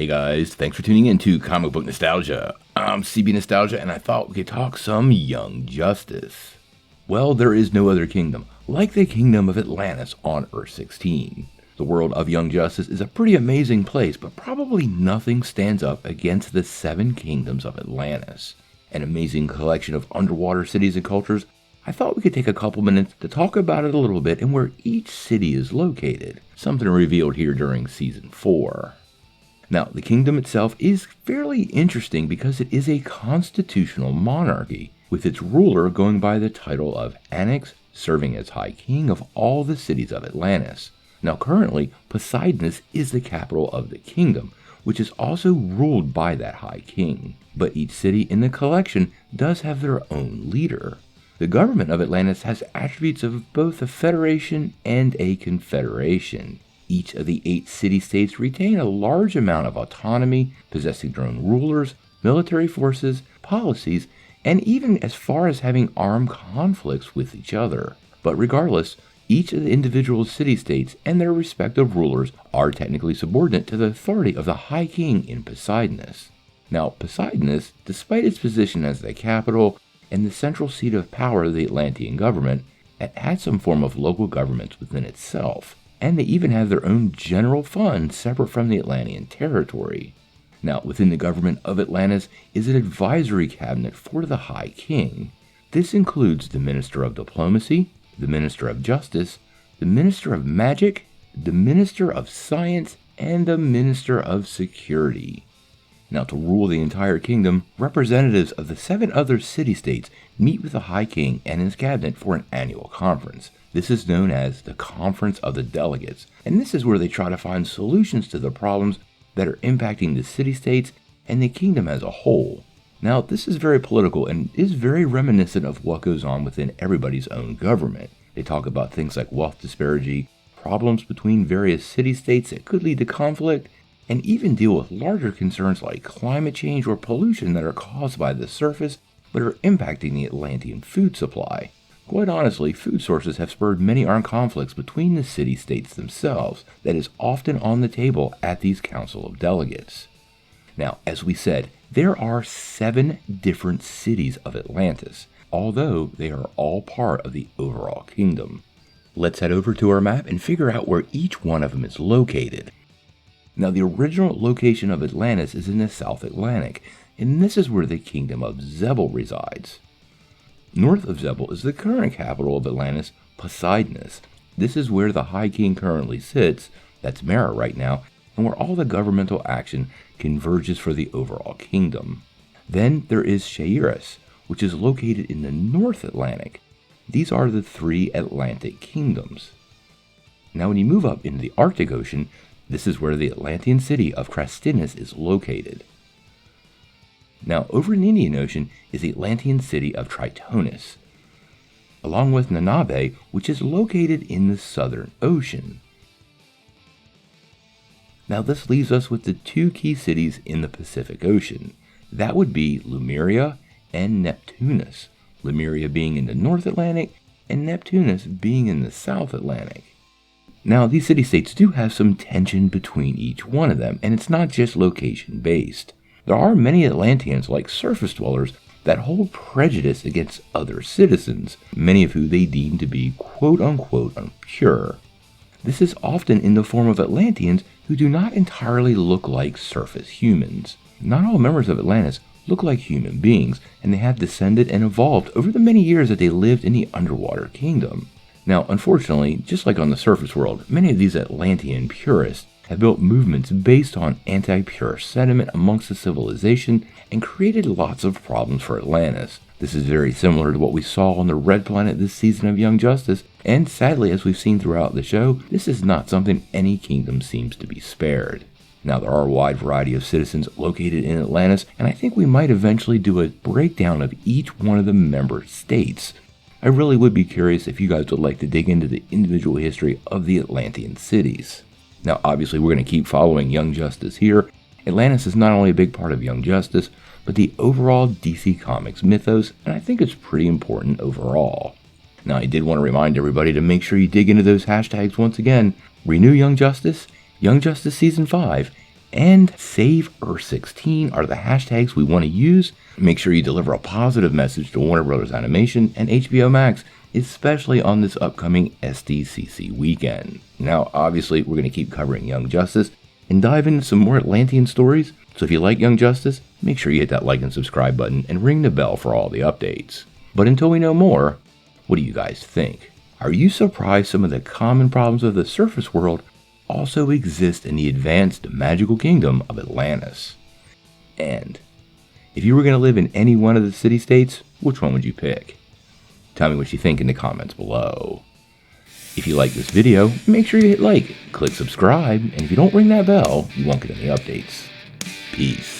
Hey guys, thanks for tuning in to Comic Book Nostalgia. I'm CB Nostalgia, and I thought we could talk some Young Justice. Well, there is no other kingdom like the Kingdom of Atlantis on Earth 16. The world of Young Justice is a pretty amazing place, but probably nothing stands up against the 7 Kingdoms of Atlantis. An amazing collection of underwater cities and cultures. I thought we could take a couple minutes to talk about it a little bit and where each city is located, something revealed here during Season 4. Now, the kingdom itself is fairly interesting because it is a constitutional monarchy, with its ruler going by the title of Annex, serving as High King of all the cities of Atlantis. Now, currently, Poseidonus is the capital of the kingdom, which is also ruled by that High King. But each city in the collection does have their own leader. The government of Atlantis has attributes of both a federation and a confederation. Each of the 8 city-states retain a large amount of autonomy, possessing their own rulers, military forces, policies, and even as far as having armed conflicts with each other. But regardless, each of the individual city-states and their respective rulers are technically subordinate to the authority of the High King in Poseidonus. Now, Poseidonus, despite its position as the capital and the central seat of power of the Atlantean government, it had some form of local governments within itself. And they even have their own general fund separate from the Atlantean territory. Now, within the government of Atlantis is an advisory cabinet for the High King. This includes the Minister of Diplomacy, the Minister of Justice, the Minister of Magic, the Minister of Science, and the Minister of Security. Now, to rule the entire kingdom, representatives of the 7 other city-states meet with the High King and his cabinet for an annual conference. This is known as the Conference of the Delegates, and this is where they try to find solutions to the problems that are impacting the city-states and the kingdom as a whole. Now, this is very political and is very reminiscent of what goes on within everybody's own government. They talk about things like wealth disparity, problems between various city-states that could lead to conflict, and even deal with larger concerns like climate change or pollution that are caused by the surface but are impacting the Atlantean food supply. Quite honestly, food sources have spurred many armed conflicts between the city-states themselves that is often on the table at these Council of Delegates. Now, as we said, there are 7 different cities of Atlantis, although they are all part of the overall kingdom. Let's head over to our map and figure out where each one of them is located. Now, the original location of Atlantis is in the South Atlantic, and this is where the Kingdom of Zebel resides. North of Zebel is the current capital of Atlantis, Poseidonus. This is where the High King currently sits, that's Mara right now, and where all the governmental action converges for the overall kingdom. Then there is Shairus, which is located in the North Atlantic. These are the 3 Atlantic kingdoms. Now when you move up into the Arctic Ocean, this is where the Atlantean city of Crastinus is located. Now, over in the Indian Ocean is the Atlantean city of Tritonus, along with Nanauve, which is located in the Southern Ocean. Now, this leaves us with the 2 key cities in the Pacific Ocean. That would be Lemuria and Neptunus, Lemuria being in the North Atlantic and Neptunus being in the South Atlantic. Now, these city-states do have some tension between each one of them, and it's not just location-based. There are many Atlanteans, like surface dwellers, that hold prejudice against other citizens, many of whom they deem to be quote-unquote impure. This is often in the form of Atlanteans who do not entirely look like surface humans. Not all members of Atlantis look like human beings, and they have descended and evolved over the many years that they lived in the underwater kingdom. Now, unfortunately, just like on the surface world, many of these Atlantean purists have built movements based on anti-pure sentiment amongst the civilization and created lots of problems for Atlantis. This is very similar to what we saw on the Red Planet this season of Young Justice, and sadly, as we've seen throughout the show, this is not something any kingdom seems to be spared. Now, there are a wide variety of citizens located in Atlantis, and I think we might eventually do a breakdown of each one of the member states. I really would be curious if you guys would like to dig into the individual history of the Atlantean cities. Now, obviously, we're going to keep following Young Justice here. Atlantis is not only a big part of Young Justice, but the overall DC Comics mythos, and I think it's pretty important overall. Now, I did want to remind everybody to make sure you dig into those hashtags once again. Renew Young Justice Season 5, and Save Earth 16 are the hashtags we want to use. Make sure you deliver a positive message to Warner Bros. Animation and HBO Max, especially on this upcoming SDCC weekend. Now, obviously, we're going to keep covering Young Justice and dive into some more Atlantean stories, so if you like Young Justice, make sure you hit that like and subscribe button and ring the bell for all the updates. But until we know more, what do you guys think? Are you surprised some of the common problems of the surface world also exist in the advanced magical kingdom of Atlantis? And if you were going to live in any one of the city-states, which one would you pick? Tell me what you think in the comments below. If you like this video, make sure you hit like, click subscribe, and if you don't ring that bell, you won't get any updates. Peace.